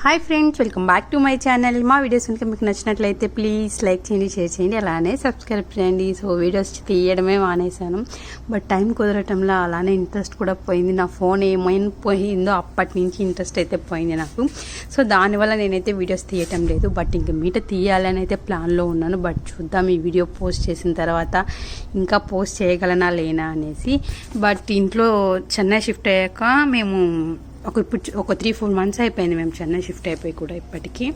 Hi friends, welcome back to my channel. మా videos కనుక మీకు నచ్చినట్లయితే ప్లీజ్ లైక్ చేయండి, షేర్ చేయండి, అలానే సబ్స్క్రైబ్ చేయండి. సో వీడియోస్ తీయడమే మానేశాను, బట్ టైం కుదరటంలో అలానే ఇంట్రెస్ట్ కూడా పోయింది. నా ఫోన్ ఏమైనా పోయిందో అప్పటి నుంచి ఇంట్రెస్ట్ అయితే పోయింది నాకు. సో దానివల్ల నేనైతే వీడియోస్ తీయటం లేదు, బట్ ఇంక మీట తీయాలని అయితే ప్లాన్లో ఉన్నాను. బట్ చూద్దాం ఈ వీడియో పోస్ట్ చేసిన తర్వాత ఇంకా పోస్ట్ చేయగలనా లేనా అనేసి. బట్ ఇంట్లో చెన్నై షిఫ్ట్ అయ్యాక మేము ఒక 3-4 months అయిపోయింది మేము చెన్నై షిఫ్ట్ అయిపోయి కూడా ఇప్పటికీ.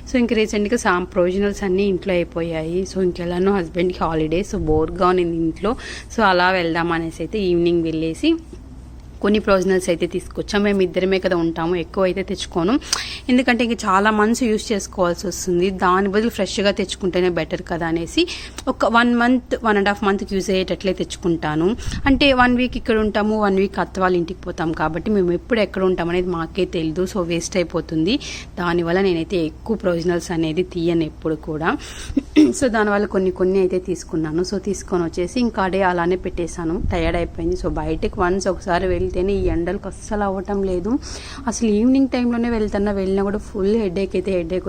సో ఇంక రీసెంట్గా ప్రొవిజనల్స్ అన్నీ ఇంట్లో అయిపోయాయి. సో ఇంకెలానో హస్బెండ్కి హాలిడే, సో బోర్గా ఉంది ఇంట్లో. సో అలా వెళ్దాం అనేసి అయితే ఈవినింగ్ వెళ్ళేసి కొన్ని ప్రొవిజనల్స్ అయితే తీసుకొచ్చాం. మేము ఇద్దరమే కదా ఉంటాము, ఎక్కువ అయితే తెచ్చుకోను, ఎందుకంటే ఇంక చాలా మంత్స్ యూస్ చేసుకోవాల్సి వస్తుంది. దాని బదులు ఫ్రెష్గా తెచ్చుకుంటేనే బెటర్ కదా అనేసి ఒక 1.5 months యూజ్ అయ్యేటట్లే తెచ్చుకుంటాను. అంటే 1 week ఇక్కడ ఉంటాము, 1 week అత్త వాళ్ళ ఇంటికి పోతాం కాబట్టి మేము ఎప్పుడు ఎక్కడ ఉంటాం అనేది మాకే తెలియదు. సో వేస్ట్ అయిపోతుంది. దానివల్ల నేనైతే ఎక్కువ ప్రొవిజనల్స్ అనేది తీయను ఎప్పుడు కూడా. సో దానివల్ల కొన్ని అయితే తీసుకున్నాను. సో తీసుకొని వచ్చేసి ఇంకా డే అలానే పెట్టేశాను. టయర్డ్ అయిపోయింది. సో బయటకు వన్స్ ఒకసారి వెళ్తేనే ఈ ఎండలకు అస్సలు అవ్వటం లేదు. అసలు ఈవినింగ్ టైంలోనే వెళ్ళినా కూడా ఫుల్ హెడేక్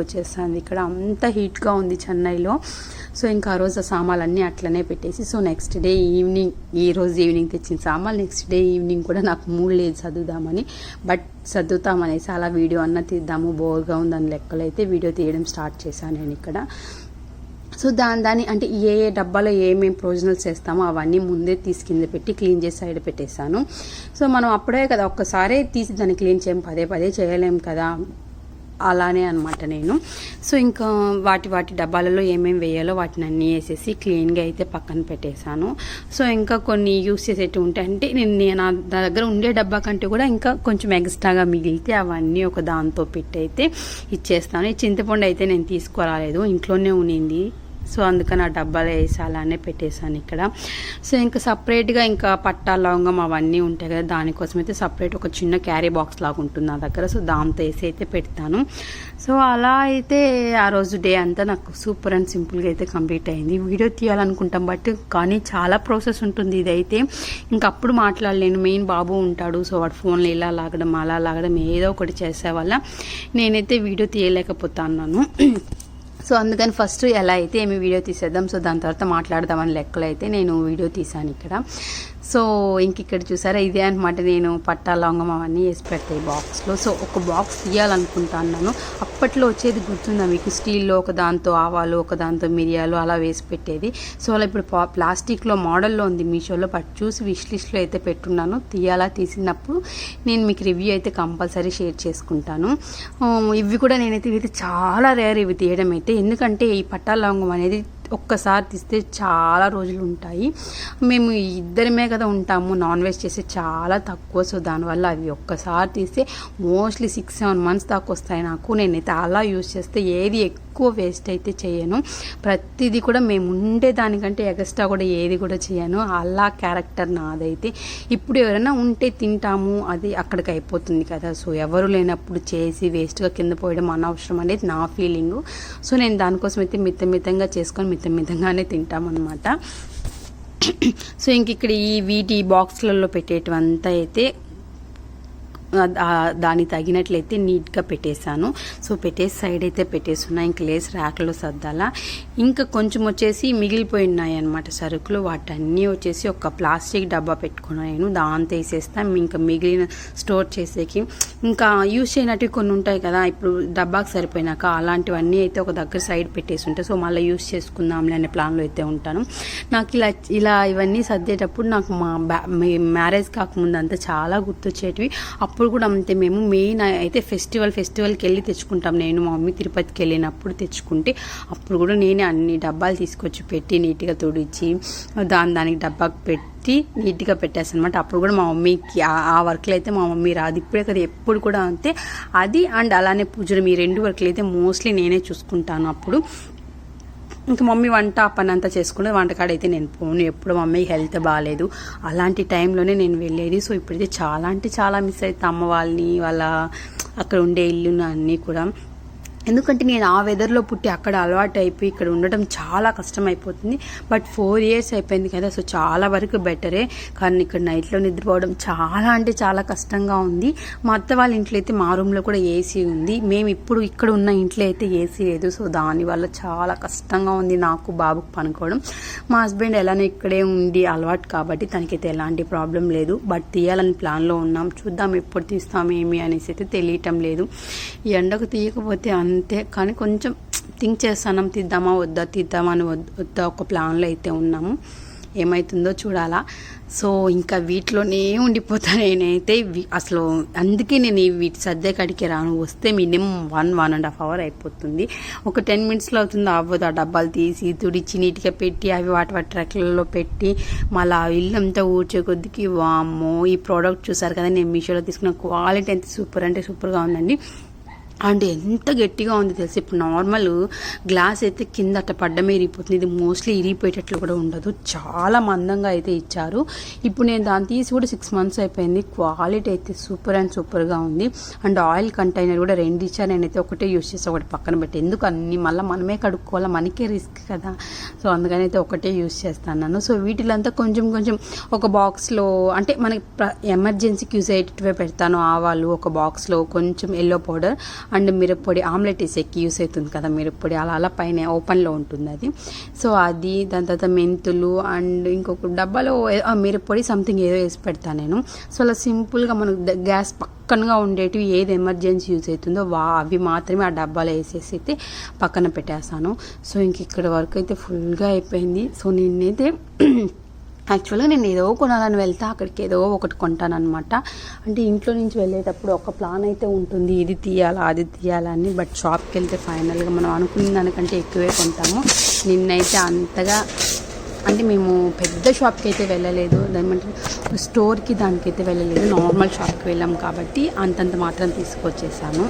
వచ్చేస్తుంది. ఇక్కడ అంత హీట్గా ఉంది చెన్నైలో. సో ఇంకా ఆ రోజు సామాన్లన్నీ అట్లనే పెట్టేసి, సో నెక్స్ట్ డే ఈవినింగ్, ఈ రోజు ఈవినింగ్ తెచ్చిన సామాన్లు నెక్స్ట్ డే ఈవినింగ్ కూడా నాకు మూడ్ లేదు చదువుదామని, బట్ చదువుతామనేసి అలా వీడియో అన్న తీద్దాము, బోర్గా ఉందని లెక్కలు అయితే వీడియో తీయడం స్టార్ట్ చేశాను నేను ఇక్కడ. సో దాని అంటే ఏ డబ్బాలో ఏమేమి ప్రొవిజనల్స్ చేస్తామో అవన్నీ ముందే తీసి కింద పెట్టి క్లీన్ చేసి సైడ్ పెట్టేశాను. సో మనం అప్పుడే కదా ఒక్కసారే తీసి దాన్ని క్లీన్ చేయం, పదే చేయలేము కదా, అలానే అనమాట నేను. సో ఇంకా వాటి డబ్బాలలో ఏమేమి వేయాలో వాటిని అన్నీ వేసేసి క్లీన్గా అయితే పక్కన పెట్టేశాను. సో ఇంకా కొన్ని యూస్ చేసేవి ఉంటాయి, అంటే నేను నా దగ్గర ఉండే డబ్బా కంటే కూడా ఇంకా కొంచెం ఎక్స్ట్రాగా మిగిలితే అవన్నీ ఒక దాంతో పెట్టి అయితే ఇచ్చేస్తాను. ఈ చింతపండు అయితే నేను తీసుకురాలేదు, ఇంట్లోనే ఉన్నింది. సో అందుకని ఆ డబ్బాలో వేసి అలానే పెట్టేశాను ఇక్కడ. సో ఇంకా సపరేట్గా ఇంకా పట్టా లవంగం అవన్నీ ఉంటాయి కదా, దానికోసం అయితే సపరేట్ ఒక చిన్న క్యారీ బాక్స్ లాగా ఉంటుంది నా దగ్గర. సో దాంతో వేసి అయితే పెడతాను. సో అలా అయితే ఆ రోజు డే అంతా నాకు సూపర్ అండ్ సింపుల్గా అయితే కంప్లీట్ అయింది. వీడియో తీయాలనుకుంటాం బట్ కానీ చాలా ప్రాసెస్ ఉంటుంది ఇదైతే. ఇంకప్పుడు మాట్లాడలేను, మెయిన్ బాబు ఉంటాడు. సో వాడు ఫోన్లో ఇలా లాగడం అలా లాగడం ఏదో ఒకటి చేసే వల్ల నేనైతే వీడియో తీయలేకపోతున్నాను. సో అందుకని ఫస్ట్ ఎలా అయితే ఏమి వీడియో తీసేద్దాం, సో దాని తర్వాత మాట్లాడదామని లెక్కలు అయితే నేను వీడియో తీసాను ఇక్కడ. సో ఇక్కడ చూసారా, ఇదే అనమాట నేను పట్టా లవంగం అవన్నీ వేసి పెడతాయి బాక్స్లో. సో ఒక బాక్స్ తీయాలనుకుంటున్నాను. అప్పట్లో వచ్చేది గుర్తుందా మీకు, స్టీల్లో ఒక దాంతో ఆవాలు, ఒక దాంతో మిరియాలు అలా వేసి పెట్టేది. సో అలా ఇప్పుడు ప్లాస్టిక్లో మోడల్లో ఉంది మీషోలో, బట్ చూసి విష్ లిస్ట్లో అయితే పెట్టున్నాను. తీసినప్పుడు నేను మీకు రివ్యూ అయితే కంపల్సరీ షేర్ చేసుకుంటాను. ఇవి కూడా నేనైతే చాలా రేర్ ఇవి తీయడం అయితే, ఎందుకంటే ఈ పట్టా లవంగం అనేది ఒక్కసారి తీస్తే చాలా రోజులు ఉంటాయి. మేము ఇద్దరమే కదా ఉంటాము, నాన్ వెజ్ చేస్తే చాలా తక్కువ. సో దానివల్ల అవి ఒక్కసారి తీస్తే మోస్ట్లీ 6-7 months దాకా వస్తాయి నాకు. నేనైతే అలా యూజ్ చేస్తే ఏది ఎక్కువ వేస్ట్ అయితే చేయను. ప్రతిదీ కూడా మేము ఉండే దానికంటే ఎక్స్ట్రా కూడా ఏది కూడా చేయను. అలా క్యారెక్టర్ నాదైతే. ఇప్పుడు ఎవరైనా ఉంటే తింటాము, అది అక్కడికి అయిపోతుంది కదా. సో ఎవరు లేనప్పుడు చేసి వేస్ట్గా కింద పోయడం అనవసరం అనేది నా ఫీలింగు. సో నేను దానికోసం అయితే మితంగా చేసుకొని మితంగానే తింటామన్నమాట. సో ఇక్కడ వీటి బాక్స్లలో పెట్టేటివంతా అయితే దానికి తగినట్లయితే నీట్గా పెట్టేశాను. సో పెట్టేసి సైడ్ అయితే పెట్టేస్తున్నా. ఇంక లేస్ ర్యాక్లో సర్దాలా. ఇంకా కొంచెం వచ్చేసి మిగిలిపోయి ఉన్నాయి అనమాట సరుకులు, వాటన్నీ వచ్చేసి ఒక ప్లాస్టిక్ డబ్బా పెట్టుకున్నాను నేను, దాంతో వేసేస్తాను. ఇంకా మిగిలిన స్టోర్ చేసేకి ఇంకా యూజ్ చేయనట్టు కొన్ని ఉంటాయి కదా, ఇప్పుడు డబ్బాకి సరిపోయినాక అలాంటివన్నీ అయితే ఒక దగ్గర సైడ్ పెట్టేసి ఉంటాయి. సో మళ్ళీ యూజ్ చేసుకుందాంలే అనే ప్లాన్లో అయితే ఉంటాను. నాకు ఇలా ఇవన్నీ సర్దేటప్పుడు నాకు మా మ్యారేజ్ కాకముందు అంతా చాలా గుర్తొచ్చేటివి. అప్పుడు కూడా అంతే, మేము మెయిన్ అయితే ఫెస్టివల్కి వెళ్ళి తెచ్చుకుంటాం. నేను మా మమ్మీ తిరుపతికి వెళ్ళినప్పుడు తెచ్చుకుంటే అప్పుడు కూడా నేనే అన్ని డబ్బాలు తీసుకొచ్చి పెట్టి నీట్గా తుడిచి దానికి డబ్బాకి పెట్టి నీట్గా పెట్టేస్తాను అనమాట. అప్పుడు కూడా మా మమ్మీకి ఆ వర్క్లు అయితే మా మమ్మీ రాదు, ఇప్పుడే కదా, ఎప్పుడు కూడా అంతే. అది అండ్ అలానే పూజలు, మీ 2 వర్క్లు అయితే మోస్ట్లీ నేనే చూసుకుంటాను. అప్పుడు ఇంకా మమ్మీ వంట పని అంతా చేసుకునే, వంటకాడ అయితే నేను పోను. ఎప్పుడు మమ్మీ హెల్త్ బాగాలేదు అలాంటి టైంలోనే నేను వెళ్ళేది. సో ఇప్పుడైతే చాలా అంటే చాలా మిస్ అవుతాను అమ్మ వాళ్ళని, వాళ్ళ అక్కడ ఉండే ఇల్లును అన్నీ కూడా. ఎందుకంటే నేను ఆ వెదర్లో పుట్టి అక్కడ అలవాటు అయిపోయి ఇక్కడ ఉండటం చాలా కష్టం అయిపోతుంది. బట్ 4 years అయిపోయింది కదా, సో చాలా వరకు బెటరే. కానీ ఇక్కడ నైట్లో నిద్రపోవడం చాలా అంటే చాలా కష్టంగా ఉంది. మా అత్త వాళ్ళ ఇంట్లో అయితే మా రూమ్లో కూడా ఏసీ ఉంది. మేము ఇప్పుడు ఇక్కడ ఉన్న ఇంట్లో అయితే ఏసీ లేదు. సో దానివల్ల చాలా కష్టంగా ఉంది నాకు బాబుకు పనుకోవడం. మా హస్బెండ్ ఎలానో ఇక్కడే ఉండి అలవాటు కాబట్టి తనకైతే ఎలాంటి ప్రాబ్లం లేదు. బట్ తీయాలని ప్లాన్లో ఉన్నాం. చూద్దాం ఎప్పుడు తీస్తాం ఏమి అనేసి అయితే తెలియటం లేదు. ఈ ఎండకు తీయకపోతే అంతే. కానీ కొంచెం థింక్ చేస్తున్నాం, తీద్దామా అని వద్దా ఒక ప్లాన్లో అయితే ఉన్నాము. ఏమవుతుందో చూడాలా. సో ఇంకా వీటిలోనే ఉండిపోతాను నేనైతే. అసలు అందుకే నేను వీటి సర్దే కాడికి రాను. వస్తే మినిమం 1.5 hour అయిపోతుంది. ఒక 10 minutesలో అవుతుంది. అవ్వదు. ఆ డబ్బాలు తీసి తుడిచి నీట్గా పెట్టి అవి వాటి ట్రక్లలో పెట్టి మళ్ళీ ఇల్లు అంతా ఊడ్చే కొద్దికి వామ్మో. ఈ ప్రోడక్ట్ చూసారు కదా, నేను మీషోలో తీసుకున్న క్వాలిటీ ఎంత సూపర్ అంటే సూపర్గా ఉందండి. అండ్ ఎంత గట్టిగా ఉంది తెలిసి. ఇప్పుడు నార్మల్ గ్లాస్ అయితే కింద అట్ట పడ్డమే ఇరిగిపోతుంది. ఇది మోస్ట్లీ ఇరిగిపోయేటట్లు కూడా ఉండదు. చాలా మందంగా అయితే ఇచ్చారు. ఇప్పుడు నేను దాన్ని తీసి కూడా 6 months అయిపోయింది. క్వాలిటీ అయితే సూపర్ అండ్ సూపర్గా ఉంది. అండ్ ఆయిల్ కంటైనర్ కూడా 2 ఇచ్చారు. నేనైతే ఒకటే యూస్ చేసి ఒకటి పక్కన పెట్టి, ఎందుకు అన్ని మళ్ళీ మనమే కడుక్కోవాలా, మనకే రిస్క్ కదా. సో అందుకని అయితే ఒకటే యూస్ చేస్తాను. సో వీటిలంతా కొంచెం కొంచెం ఒక బాక్స్లో, అంటే మనకి ఎమర్జెన్సీకి యూస్ అయ్యేటవే పెడతాను. ఆవాలు ఒక బాక్స్లో, కొంచెం ఎల్లో పౌడర్ అండ్ మిరప్పొడి, ఆమ్లెట్ వేసేకి యూస్ అవుతుంది కదా మిరప్పొడి, అలా పైన ఓపెన్లో ఉంటుంది అది. సో అది, దాని తర్వాత మెంతులు అండ్ ఇంకొక డబ్బాలో మిరప్పొడి సంథింగ్ ఏదో వేసి పెడతాను నేను. సో అలా సింపుల్గా మనకు గ్యాస్ పక్కనగా ఉండేటివి ఏది ఎమర్జెన్సీ యూజ్ అవుతుందో అవి మాత్రమే ఆ డబ్బాలో వేసేసి అయితే పక్కన పెట్టేస్తాను. సో ఇంక ఇక్కడ వరకు అయితే ఫుల్గా అయిపోయింది. సో నేనైతే యాక్చువల్గా నేను ఏదో కొనాలని వెళ్తే అక్కడికి ఏదో ఒకటి కొంటానమాట. అంటే ఇంట్లో నుంచి వెళ్ళేటప్పుడు ఒక ప్లాన్ అయితే ఉంటుంది, ఇది తీయాలా అది తీయాలని. బట్ షాప్కి వెళ్తే ఫైనల్గా మనం అనుకున్న దానికంటే ఎక్కువే కొంటాము. నిన్నైతే అంతగా అంటే మేము పెద్ద షాప్కి అయితే వెళ్ళలేదు, ఏమంటే స్టోర్కి దానికైతే వెళ్ళలేదు. నార్మల్ షాప్కి వెళ్ళాం కాబట్టి అంతంత మాత్రం తీసుకొచ్చేసాను.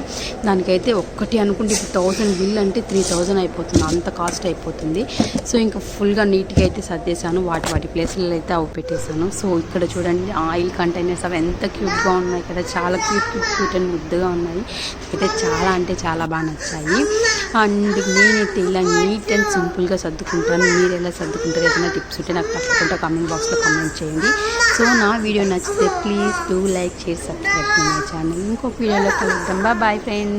దానికైతే ఒక్కటి అనుకుంటే ఇప్పుడు 1000 బిల్ అంటే 3000 అయిపోతుంది, అంత కాస్ట్ అయిపోతుంది. సో ఇంకా ఫుల్గా నీట్గా అయితే సర్దేశాను. వాటి ప్లేస్లలో అయితే అవి పెట్టేశాను. సో ఇక్కడ చూడండి ఆయిల్ కంటైనర్స్ అవి ఎంత క్యూట్గా ఉన్నాయి కదా, చాలా క్యూట్ అండ్ ముద్దుగా ఉన్నాయి. అయితే చాలా అంటే చాలా బాగా నచ్చాయి. అండ్ నేనైతే ఇలా నీట్ అండ్ సింపుల్గా సర్దుకుంటాను. మీరు ఎలా సర్దుకుంటారు, ఏదైనా టిప్స్ ఉంటే నాకు తప్పకుండా కామెంట్ బాక్స్లో కామెంట్ చేయండి. సో నా వీడియో నచ్చితే please do like, share, subscribe to my channel. ఇంకొక వీడియోలో కలుద్దాం. Bye friends.